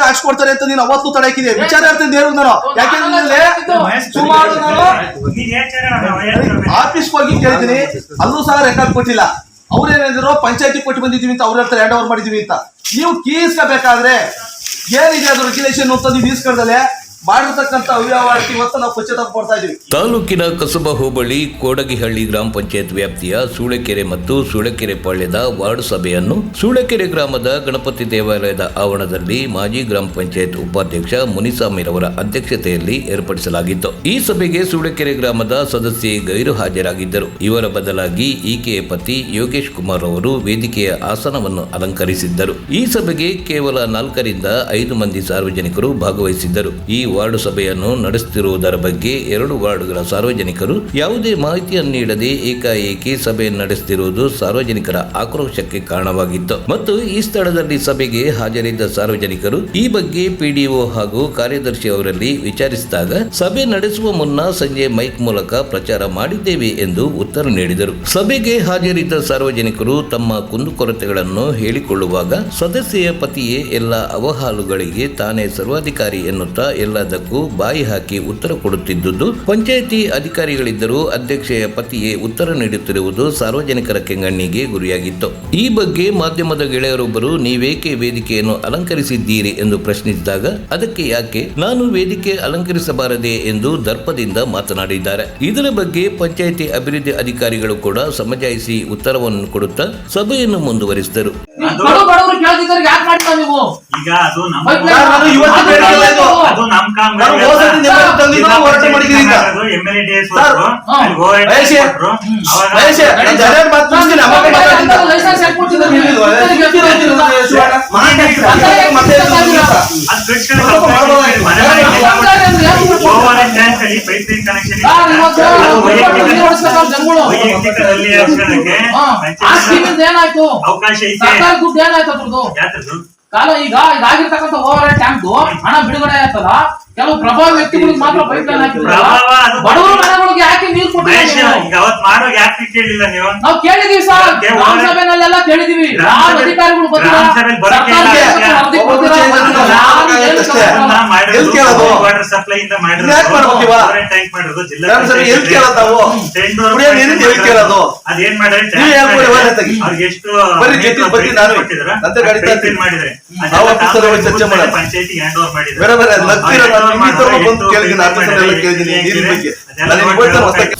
ಹಾಕ್ಸ್ಕೊಡ್ತಾರೆ ಅಂತ ನೀನು ಅವತ್ತು ತಡೆ ಹಾಕಿದೆ. ವಿಚಾರ ಹೇಳ್ತೀನಿ ಹೇಳು ನಾನು. ಯಾಕೆಂದ್ರೆ ಸುಮಾರು ನಾನು ಆಫೀಸ್ ಹೋಗಿ ಕೇಳಿದ್ದೀನಿ, ಅಲ್ಲೂ ಸಹ ರೆಕಾರ್ಡ್ ಕೊಟ್ಟಿಲ್ಲ. ಅವ್ರು ಏನಿದ್ರು ಪಂಚಾಯತಿ ಕೊಟ್ಟು ಬಂದಿದೀವಿ ಅಂತ ಅವ್ರ ಹತ್ರ ಹ್ಯಾಂಡ್ ಓವರ್ ಮಾಡಿದೀವಿ ಅಂತ. ನೀವು ಕೀಸ್ಕೋಬೇಕಾದ್ರೆ ಏನಿದೆ ಅದು ರೆಗ್ಯುಲೇಷನ್ ಅಂತ ನೀವು ಈಸ್ಕೊಂಡಲೆ ಮಾಡಿರ್ತಕ್ಕಂಥ ಅವ್ಯವಹಾರಕ್ಕೆ ಇವತ್ತು ನಾವು ಪಶ್ಚಾತ್ತಾಪ ಪಡ್ತಾ ಇದೀವಿ. ತಾಲೂಕಿನ ಕಸಬಾ ಹೋಬಳಿ ಕೋಡಗಿಹಳ್ಳಿ ಗ್ರಾಮ ಪಂಚಾಯತ್ ವ್ಯಾಪ್ತಿಯ ಸೂಳೆಕೆರೆ ಮತ್ತು ಸೂಳೆಕೆರೆ ಪಾಳ್ಯದ ವಾರ್ಡ್ ಸಭೆಯನ್ನು ಸೂಳೆಕೆರೆ ಗ್ರಾಮದ ಗಣಪತಿ ದೇವಾಲಯದ ಆವರಣದಲ್ಲಿ ಮಾಜಿ ಗ್ರಾಮ ಪಂಚಾಯತ್ ಉಪಾಧ್ಯಕ್ಷ ಮುನಿಸಾಮಿರವರ ಅಧ್ಯಕ್ಷತೆಯಲ್ಲಿ ಏರ್ಪಡಿಸಲಾಗಿತ್ತು. ಈ ಸಭೆಗೆ ಸೂಳೆಕೆರೆ ಗ್ರಾಮದ ಸದಸ್ಯೆ ಗೈರು ಹಾಜರಾಗಿದ್ದರು. ಇವರ ಬದಲಾಗಿ ಈಕೆಯ ಪತಿ ಯೋಗೇಶ್ ಕುಮಾರ್ ಅವರು ವೇದಿಕೆಯ ಆಸನವನ್ನು ಅಲಂಕರಿಸಿದ್ದರು. ಈ ಸಭೆಗೆ ಕೇವಲ 4 ರಿಂದ 5 ಮಂದಿ ಸಾರ್ವಜನಿಕರು ಭಾಗವಹಿಸಿದ್ದರು. ಈ ವಾರ್ಡ್ ಸಭೆಯನ್ನು ನಡೆಸುತ್ತಿರುವುದರ ಬಗ್ಗೆ 2 ವಾರ್ಡ್ಗಳ ಸಾರ್ವಜನಿಕರು ಯಾವುದೇ ಮಾಹಿತಿಯನ್ನು ನೀಡದೆ ಏಕಾಏಕಿ ಸಭೆ ನಡೆಸುತ್ತಿರುವುದು ಸಾರ್ವಜನಿಕರ ಆಕ್ರೋಶಕ್ಕೆ ಕಾರಣವಾಗಿತ್ತು. ಮತ್ತು ಈ ಸ್ಥಳದಲ್ಲಿ ಸಭೆಗೆ ಹಾಜರಿದ್ದ ಸಾರ್ವಜನಿಕರು ಈ ಬಗ್ಗೆ ಪಿಡಿಒ ಹಾಗೂ ಕಾರ್ಯದರ್ಶಿ ಅವರಲ್ಲಿ ವಿಚಾರಿಸಿದಾಗ ಸಭೆ ನಡೆಸುವ ಮುನ್ನ ಸಂಜೆ ಮೈಕ್ ಮೂಲಕ ಪ್ರಚಾರ ಮಾಡಿದ್ದೇವೆ ಎಂದು ಉತ್ತರ ನೀಡಿದರು. ಸಭೆಗೆ ಹಾಜರಿದ್ದ ಸಾರ್ವಜನಿಕರು ತಮ್ಮ ಕುಂದುಕೊರತೆಗಳನ್ನು ಹೇಳಿಕೊಳ್ಳುವಾಗ ಸದಸ್ಯೆಯ ಪತಿಯೇ ಎಲ್ಲ ಅವಹಾಲುಗಳಿಗೆ ತಾನೇ ಸರ್ವಾಧಿಕಾರಿ ಎನ್ನುತ್ತಾ ಎಲ್ಲದಕ್ಕೂ ಬಾಯಿ ಹಾಕಿ ಉತ್ತರ ಕೊಡುತ್ತಿದ್ದುದು ಪಂಚಾಯಿತಿ ಅಧಿಕಾರಿಗಳಿದ್ದರೂ ಅಧ್ಯಕ್ಷೆಯ ಪತಿಯೇ ಉತ್ತರ ನೀಡುತ್ತಿರುವುದು ಸಾರ್ವಜನಿಕರ ಕೆಂಗಣ್ಣಿಗೆ ಗುರಿಯಾಗಿತ್ತು. ಈ ಬಗ್ಗೆ ಮಾಧ್ಯಮದ ಗೆಳೆಯರೊಬ್ಬರು ನೀವೇಕೆ ವೇದಿಕೆಯನ್ನು ಅಲಂಕರಿಸಿದ್ದೀರಿ ಎಂದು ಪ್ರಶ್ನಿಸಿದಾಗ ಅದಕ್ಕೆ ಯಾಕೆ ನಾನು ವೇದಿಕೆ ಅಲಂಕರಿಸಬಾರದೆ ಎಂದು ದರ್ಪದಿಂದ ಮಾತನಾಡಿದ್ದಾರೆ. ಇದರ ಬಗ್ಗೆ ಪಂಚಾಯಿತಿ ಅಭಿವೃದ್ಧಿ ಅಧಿಕಾರಿಗಳು ಕೂಡ ಸಮಜಾಯಿಸಿ ಉತ್ತರವನ್ನು ಕೊಡುತ್ತಾ ಸಭೆಯನ್ನು ಮುಂದುವರಿಸಿದರು. ಅವಕಾಶ ಕಾಲ ಈಗ ಇದಾಗಿರ್ತಕ್ಕಂಥ ಓವರ್ ಟ್ಯಾಂಕ್ ಹಣ ಬಿಡುಗಡೆ ಆಯ್ತಲ್ಲ, ಕೆಲವು ಪ್ರಭಾವ ವ್ಯಕ್ತಿಗಳಿಗೆ ಮಾತ್ರ ಪೈಪ್ಲೈನ್ ಹಾಕಿದ್ರು. ಬಡವರ ಮನೆಗಳಿಗೆ ಯಾಕೆ ನೀರು ಕೊಟ್ಟಿಲ್ಲ? ನಾವು ಕೇಳಿದೀವಿ ಸರ್, ಗ್ರಾಮ ಸಭೆನಲ್ಲೆಲ್ಲ ಕೇಳಿದೀವಿ. ಅಧಿಕಾರಿಗಳು ಪಂಚಾಯತಿ ಹ್ಯಾಂಡ್ ಓವರ್ ಮಾಡಿದ್ರು.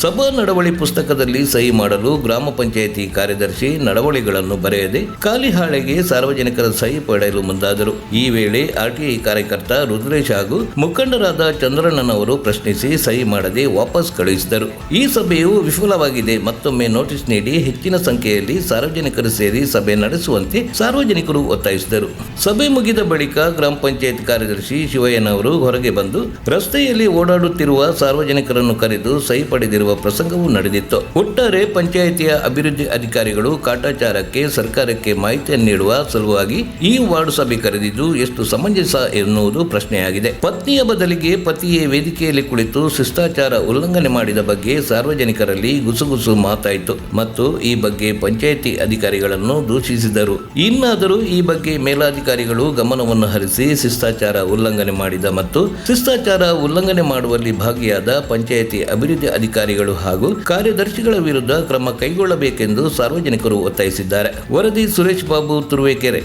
ಸಭಾ ನಡವಳಿ ಪುಸ್ತಕದಲ್ಲಿ ಸಹಿ ಮಾಡಲು ಗ್ರಾಮ ಪಂಚಾಯಿತಿ ಕಾರ್ಯದರ್ಶಿ ನಡವಳಿಗಳನ್ನು ಬರೆಯದೆ ಖಾಲಿ ಹಾಳೆಗೆ ಸಾರ್ವಜನಿಕರ ಸಹಿ ಪಡೆಯಲು ಮುಂದಾದರು. ಈ ವೇಳೆ ಆರ್ಟಿಐ ಕಾರ್ಯಕರ್ತ ರುದ್ರೇಶ್ ಹಾಗೂ ಮುಖಂಡರಾದ ಚಂದ್ರಣ್ಣನವರು ಪ್ರಶ್ನಿಸಿ ಸಹಿ ಮಾಡದೆ ವಾಪಸ್ ಕಳುಹಿಸಿದರು. ಈ ಸಭೆಯು ವಿಫಲವಾಗಿದೆ. ಮತ್ತೊಮ್ಮೆ ನೋಟಿಸ್ ನೀಡಿ ಹೆಚ್ಚಿನ ಸಂಖ್ಯೆಯಲ್ಲಿ ಸಾರ್ವಜನಿಕರು ಸೇರಿ ಸಭೆ ನಡೆಸುವಂತೆ ಸಾರ್ವಜನಿಕರು ಒತ್ತಾಯಿಸಿದರು. ಸಭೆ ಮುಗಿದ ಬಳಿಕ ಗ್ರಾಮ ಪಂಚಾಯತ್ ಕಾರ್ಯದರ್ಶಿ ಶಿವಯ್ಯನವರು ಹೊರಗೆ ಬಂದು ರಸ್ತೆಯಲ್ಲಿ ಓಡಾಡುತ್ತಿರುವ ಸಾರ್ವಜನಿಕರನ್ನು ಕರೆದು ಸಹಿ ಪಡೆದಿರುವ ಪ್ರಸಂಗವೂ ನಡೆದಿತ್ತು. ಒಟ್ಟಾರೆ ಪಂಚಾಯಿತಿಯ ಅಭಿವೃದ್ಧಿ ಅಧಿಕಾರಿಗಳು ಕಾಟಾಚಾರಕ್ಕೆ ಸರ್ಕಾರಕ್ಕೆ ಮಾಹಿತಿಯನ್ನು ನೀಡುವ ಸಲುವಾಗಿ ಈ ವಾರ್ಡ್ ಸಭೆ ಕರೆದಿದ್ದು ಎಷ್ಟು ಸಮಂಜಸ ಎನ್ನುವುದು ಪ್ರಶ್ನೆಯಾಗಿದೆ. ಪತ್ನಿಯ ಬದಲಿಗೆ ಪತಿಯೇ ವೇದಿಕೆಯಲ್ಲಿ ಕುಳಿತು ಶಿಷ್ಟಾಚಾರ ಉಲ್ಲಂಘನೆ ಮಾಡಿದ ಬಗ್ಗೆ ಸಾರ್ವಜನಿಕರಲ್ಲಿ ಗುಸುಗುಸು ಮಾತಾಯಿತು ಮತ್ತು ಈ ಬಗ್ಗೆ ಪಂಚಾಯಿತಿ ಅಧಿಕಾರಿಗಳನ್ನು ದೂಷಿಸಿದರು. ಇನ್ನಾದರೂ ಈ ಬಗ್ಗೆ ಮೇಲಾಧಿಕಾರಿಗಳು ಗಮನವನ್ನು ಹರಿಸಿ ಶಿಷ್ಟಾಚಾರ ಉಲ್ಲಂಘನೆ ಮಾಡಿದ ಮತ್ತು ಶಿಷ್ಟಾಚಾರ ಉಲ್ಲಂಘನೆ ಮಾಡುವಲ್ಲಿ ಭಾಗಿಯಾದ ಪಂಚಾಯಿತಿ ಅಭಿವೃದ್ಧಿ ಅಧಿಕಾರಿಗಳು ಹಾಗೂ ಕಾರ್ಯದರ್ಶಿಗಳ ವಿರುದ್ಧ ಕ್ರಮ ಕೈಗೊಳ್ಳಬೇಕೆಂದು ಸಾರ್ವಜನಿಕರು ಒತ್ತಾಯಿಸಿದ್ದಾರೆ. ವರದಿ ಸುರೇಶ್ ಬಾಬು, ತುರುವೇಕೆರೆ.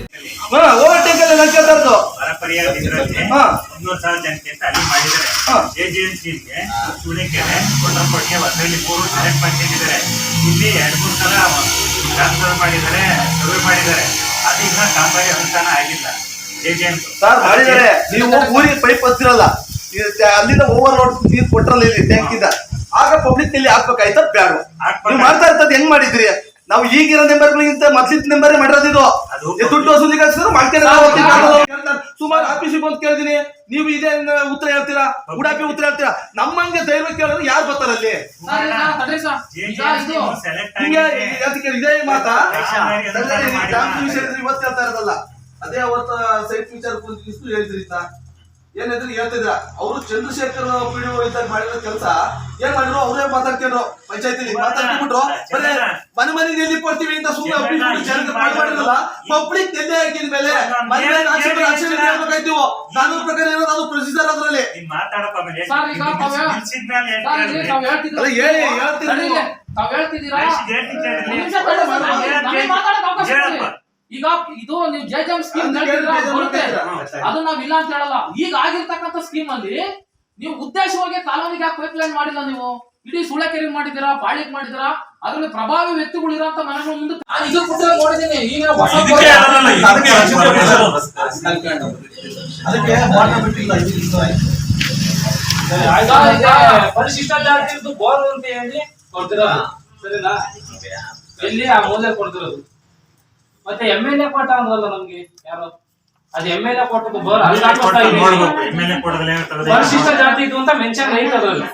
ನೀವು ಊರಿಗೆ ಪೈಪ್ ಹತ್ತಿರಲ್ಲ, ಅಲ್ಲಿಂದ ಓವರ್ಲೋಡ್ ನೀರು ಕೊಟ್ರಲ್ಲ ಇಲ್ಲಿ ಟ್ಯಾಂಕ್ ಇಂದ, ಆಗ ಪಬ್ಲಿಕ್ ನಲ್ಲಿ ಹಾಕ್ಬೇಕಾಯ್ತ ಬೇಡ. ನೀವು ಮಾಡ್ತಾ ಇರ್ತದ ಹೆಂಗ್ ಮಾಡಿದ್ರಿ? ನಾವು ಈಗಿರೋ ಮೆಂಬರ್ಗಳಿಗಿಂತ ಮೊದ್ಲಿನ ಮೆಂಬರ್ ಮಾಡಿರೋದಿದು. ದುಡ್ಡು ವಸೂಲಿಗೋಸ್ಕರ ಮಾಡ್ತೇನೆ. ಸುಮಾರು ಆಫೀಸಿಗೆ ಬಂದು ಕೇಳಿದೀನಿ, ನೀವು ಇದೇ ಉತ್ತರ ಹೇಳ್ತೀರಾ, ಉಡಾಪಿ ಉತ್ತರ ಹೇಳ್ತೀರಾ. ನಮ್ಮಂಗೆ ಧೈರ್ಯ ಕೇಳಿದ್ರೆ ಯಾರು ಬರ್ತಾರಲ್ಲಿ? ಇದೇ ಮಾತಾ ಇವತ್ತು ಹೇಳ್ತಾ ಇರೋದಲ್ಲ, ಅದೇ ಅವತ್ತ ಸೈಟ್ ವಿಚಾರ ಹೇಳಿದ್ರಿ. ಏನಿದ್ರು ಹೇಳ್ತಿದ್ರ ಅವರು ಚಂದ್ರಶೇಖರ್ ಪಿಡಿಒ ಇದ್ದಾಗ ಮಾಡಿರೋ ಕೆಲಸ ಏನ್ ಮಾಡಿದ್ರು ಅವರೇ ಮಾತಾಡ್ಕೊಂಡ್ರು ಪಂಚಾಯತಿಲಿ ಮಾತಾಡ್ಬಿಟ್ರು ಬರೇ ಮನೆ ಎಲ್ಲಿ ಕೊಡ್ತೀವಿ ಅಂತ ಸುಮ್ಮನೆ ಜನಕ್ಕೆ ಮಾಡಿರಲ್ಲ ಪಬ್ಲಿಕ್ ಎಲ್ಲಿ ಹಾಕಿದ ಮೇಲೆ ಮನೆ ಹೇಳ್ಬೇಕಾಯ್ತು ಕಾನೂನು ಪ್ರಕಾರ ಇರೋದು ಅದು ಪ್ರೊಸೀಜರ್ ಅದ್ರಲ್ಲಿ ಹೇಳಿ ಹೇಳ್ತೀನಿ ತಾವ್ ಹೇಳ್ತಿದ್ದೀರಾ ಈಗ ಇದು ನೀವು ಜೆಜೆಎಂ ಸ್ಕೀಮ್ ಅದು ನಾವ್ ಇಲ್ಲ ಅಂತ ಹೇಳಲ್ಲ. ಈಗ ಆಗಿರ್ತಕ್ಕಂಥ ಸ್ಕೀಮ್ ಅಲ್ಲಿ ನೀವು ಉದ್ದೇಶವಾಗಿ ಕಾಲೋನಿಗೆ ಯಾಕೆ ಪೈಪ್ಲೈನ್ ಮಾಡಿಲ್ಲ? ನೀವು ಇಡೀ ಸುಳೆಕೆರೆ ಮಾಡಿದಿರಾ, ಪಾಳಿಗೆ ಮಾಡಿದಿರಾ, ಅದ್ರಲ್ಲಿ ಪ್ರಭಾವಿ ವ್ಯಕ್ತಿಗಳು ಇರೋಂತ ಮನೆಗಳ ಮುಂದೆ ನಾನು ಇದು ಕೂಡ ನೋಡಿದ್ದೀನಿ. ಈಗ ಪರಿಶಿಷ್ಟ ಜಾತಿ ಬೋರ್ ಅಂತ ಹೇಳಿ ಕೊಡ್ತಿರೋದು ಸರಿನಾ? ಎಲ್ಲಿ ಆ ಮೂಲೆ ಕೊಡ್ತಿರೋದು. ಮತ್ತೆ MLA ಕೋಟ ಅಂದ್ರಲ್ಲ ನಮ್ಗೆ ಯಾರು ಅದು MLA ಕೋಟದ ಬೋರ್ ಪರಿಶಿಷ್ಟ ಜಾತಿ ಇದು ಅಂತ ಮೆನ್ಷನ್ ಐತೆ ಅದ್ರಲ್ಲಿ.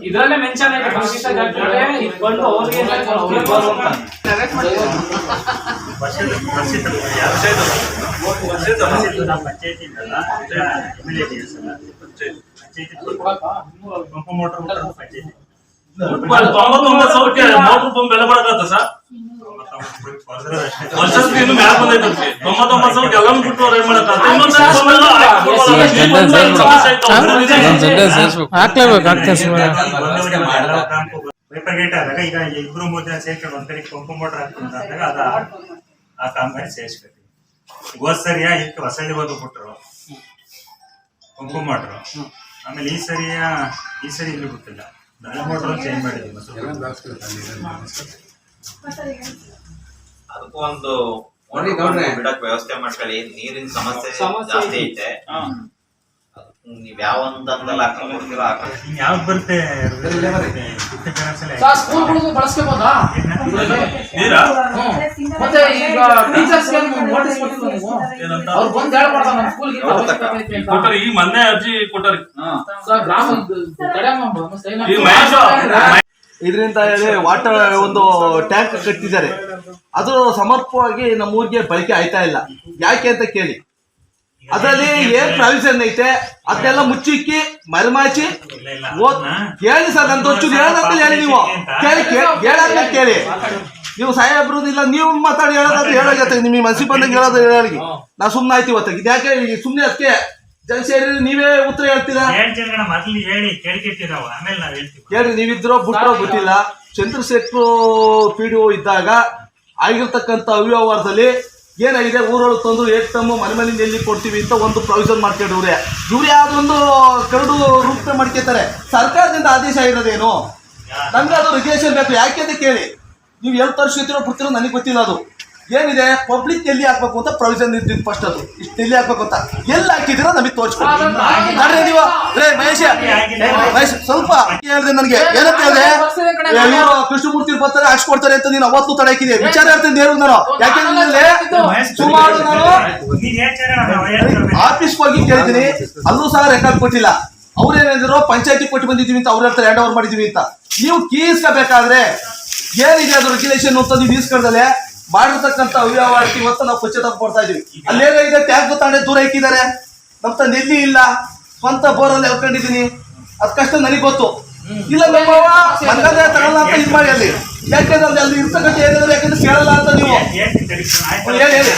ಇದ್ರಲ್ಲೇ ಮೆನ್ಷನ್ ಐತೆ ಪರಿಶಿಷ್ಟ ಜಾತಿ ಇಟ್ಕೊಂಡು ಅವ್ರಿಗೆ ಬೋರ್ ಅಂತ. ಬೆಲೆ ಕೊಡಕತ್ತ ಸರ್ ವರ್ಷಕ್ಕೆ ಮ್ಯಾಲ ಬಂದೈತೆ 99 ಎಲ್ಲ ಬಿಟ್ಟು ಏನ್ ಮಾಡಕತ್ತ ಪೇಪರ್ ಗೇಟ್ ಆದಾಗ ಈಗ 2-3 ಜನ ಸೇರ್ಕೊಂಡು ಒಂದ್ ಕಡೆ ಪಂಪ್ ಮೋಟರ್ ಹಾಕ್ಕೊಂಡಾಗ ಅದ ಆ ಕಾಮಗಾರಿ ಸೇರಿಸ್ಬೇಕು. ಹೋದ್ ಸರಿಯ ಇದಕ್ಕೆ ಹೊಸಳ್ಳಿ ಬಂದು ಬಿಟ್ರು ಪಂಪ್ ಮೋಟ್ರು. ಆಮೇಲೆ ಈ ಸರಿ ಇಲ್ಲಿ ಬಿಟ್ಟಿಲ್ಲ, ನಳ ಮೋಟರ್ ಚೇಂಜ್ ಮಾಡಿದ್ವಿ. ಅದಕ್ಕೂ ಒಂದು ಬಿಡಕ್ ವ್ಯವಸ್ಥೆ ಮಾಡ್ಕೊಳ್ಳಿ. ನೀರಿನ ಸಮಸ್ಯೆ ಜಾಸ್ತಿ ಐತೆ. ನೀವ್ ಯಾವ ಒಂದಲ್ಲ ಹಾಕೊಂಡ್ಬಿಡ್ತೀರೋ ಯಾವ್ದು ಬರುತ್ತೆ ಸ್ಕೂಲ್ಗಳಿಗೂ ಬಳಸ್ಕೋಬಹುದಾ ಮತ್ತೆ ಈಗ ಟೀಚರ್ಸ್ ನೋಟಿಸ್ ಕೊಟ್ಟಿಲ್ಲ ನೀವು? ಅವ್ರು ಬಂದು ಹೇಳ್ಬಾರ್ದ ನಮ್ಮ ಸ್ಕೂಲ್ಗೆ ಈ ಮೊನ್ನೆ ಅರ್ಜಿ ಕೊಟ್ಟಾರಿ ಗ್ರಾಮ ಇದರಿಂದ ಹೇಳಿ ವಾಟರ್ ಒಂದು ಟ್ಯಾಂಕ್ ಕಟ್ಟಿದ್ದಾರೆ, ಅದು ಸಮರ್ಪಕವಾಗಿ ನಮ್ಮ ಊರಿಗೆ ಬಳಕೆ ಆಯ್ತಾ ಇಲ್ಲ. ಯಾಕೆ ಅಂತ ಕೇಳಿ, ಅದರಲ್ಲಿ ಏನ್ ಪ್ರಾವಿಷನ್ ಐತೆ ಅದನ್ನೆಲ್ಲ ಮುಚ್ಚಿಕ್ಕಿ ಮರೆಮಾಚಿ ಕೇಳಿ ಸರ್. ನನ್ನ ದೊಡ್ಡ ಹೇಳದಂತ ಹೇಳಿ ನೀವು ಹೇಳಂತ ಕೇಳಿ. ನೀವು ಸಾಹೇಬ್ರು ಇಲ್ಲ ನೀವು ಮಾತಾಡಿ ಹೇಳೋದಾದ್ರೆ ಹೇಳೋಗತ್ತೆ. ನಿಮಗೆ ಮನಸ್ಸಿಗೆ ಬಂದಂಗೆ ಹೇಳೋದು ಹೇಳಿ. ನಾ ಸುಮ್ಮನೆ ಆಯ್ತು ಇವತ್ತು. ಇದ್ಯಾಕೆ ಸುಮ್ಮನೆ ಅದಕ್ಕೆ ಜನ ಸೇರಿ ನೀವೇ ಉತ್ತರ ಹೇಳ್ತೀರಾ? ಹೇಳ್ರಿ, ನೀವಿದ್ರೋ ಬಿಟ್ರೋ ಗೊತ್ತಿಲ್ಲ. ಚಂದ್ರಶೇಖರ್ PDO ಇದ್ದಾಗ ಆಗಿರ್ತಕ್ಕಂಥ ಅವ್ಯವಹಾರದಲ್ಲಿ ಏನಾಗಿದೆ, ಊರೊಳಗೆ ತಂದು ಏಕ್ತಮ್ಮ ಮನೆ ಎಲ್ಲಿ ಕೊಡ್ತೀವಿ ಅಂತ ಒಂದು ಪ್ರೊವಿಷನ್ ಮಾಡ್ಕೊಂಡ್ರೆ ಇವ್ರು ಯಾವ್ದೊಂದು ಕರಡು ರೂಪ ಮಾಡ್ಕೊತಾರೆ. ಸರ್ಕಾರದಿಂದ ಆದೇಶ ಇರೋದೇನು? ನಮ್ಗೆ ಅದು ರೆಗ್ಯುಲೇಷನ್ ಬೇಕು. ಯಾಕೆ ಅಂತ ಕೇಳಿ, ನೀವು ಎಲ್ಲಿ ತರಿಸ್ಕೊತಿರೋ ಬಿಡ್ತಿರೋ ನನಗೆ ಗೊತ್ತಿಲ್ಲ. ಅದು ಏನಿದೆ ಪಬ್ಲಿಕ್ ಎಲ್ಲಿ ಹಾಕ್ಬೇಕು ಅಂತ ಪ್ರೊವಿಷನ್ ಇರ್ತಿತ್ತು ಫಸ್ಟ್. ಅದು ಇಷ್ಟು ಎಲ್ಲಿ ಹಾಕ್ಬೇಕು ಅಂತ ಎಲ್ಲಿ ಹಾಕಿದಿರೋ ನಮಗೆ ತೋರಿಸ್ಕೊಡಿ. ನೀವು ಮಹೇಶ್ ಸ್ವಲ್ಪ ಹೇಳಿದೆ ನನಗೆ ಏನಂತ ಹೇಳಿದೆ, ಇವರು ಕೃಷ್ಣಮೂರ್ತಿ ಬರ್ತಾರೆ ಹಾಕ್ಸ್ಕೊಡ್ತಾರೆ ಅಂತ ನೀನು ಅವತ್ತು ತಡೆ ಹಾಕಿದೆ. ವಿಚಾರ ಹೇಳ್ತೀನಿ ನೇರು ನಾನು. ಯಾಕೆಂದ್ರೆ ಸುಮಾರು ನಾನು ಆಫೀಸ್ ಹೋಗಿ ಕೇಳಿದ್ದೀನಿ, ಅಲ್ಲೂ ಸಹ ರೆಕಾರ್ಡ್ ಕೊಟ್ಟಿಲ್ಲ. ಅವ್ರು ಏನಿದ್ರು ಪಂಚಾಯತಿ ಕೊಟ್ಟು ಬಂದಿದ್ದೀವಿ ಅಂತ ಅವ್ರ ಹತ್ರ ಹ್ಯಾಂಡ್ ಓವರ್ ಮಾಡಿದೀವಿ ಅಂತ. ನೀವು ಕೀಸ್ಕೋಬೇಕಾದ್ರೆ ಏನಿದೆ ಅದು ರೆಗ್ಯುಲೇಷನ್ ಅಂತ ನೀವು ಈಸ್ಕೊಳ್ದಲೆ ಮಾಡಿರ್ತಕ್ಕಂಥ ಅವ್ಯವಹಾರಕ್ಕೆ ಇವತ್ತು ನಾವು ಪಶ್ಚಾತ್ತಾಪ ಪಡ್ತಾ ಇದೀವಿ. ಅಲ್ಲೇನಾಗಿದೆ, ಟ್ಯಾಂಕ್ ತಾಂಡೆ ದೂರ ಇಕ್ಕಿದ್ದಾರೆ. ನಮ್ಮ ತಂದೆ ಎಲ್ಲಿ ಇಲ್ಲ, ಸ್ವಂತ ಬೋರಲ್ಲಿ ಹೇಳ್ಕೊಂಡಿದ್ದೀನಿ. ಅದ್ ಕಷ್ಟ ನನಗೆ ಗೊತ್ತು. ಇಲ್ಲ ನಮ್ಮವ್ವ ಮನಗದೆ ತಗೊಳ್ಳ ಅಂತ ಇದು ಮಾಡಿ ಅಲ್ಲಿ. ಯಾಕೆಂದ್ರೆ ಅಲ್ಲಿ ಇರ್ತಕ್ಕಂಥ ಏನಾದ್ರು ಯಾಕಂದ್ರೆ ಕೇಳಲ್ಲ ಅಂತ ನೀವು ಹೇಳಿ.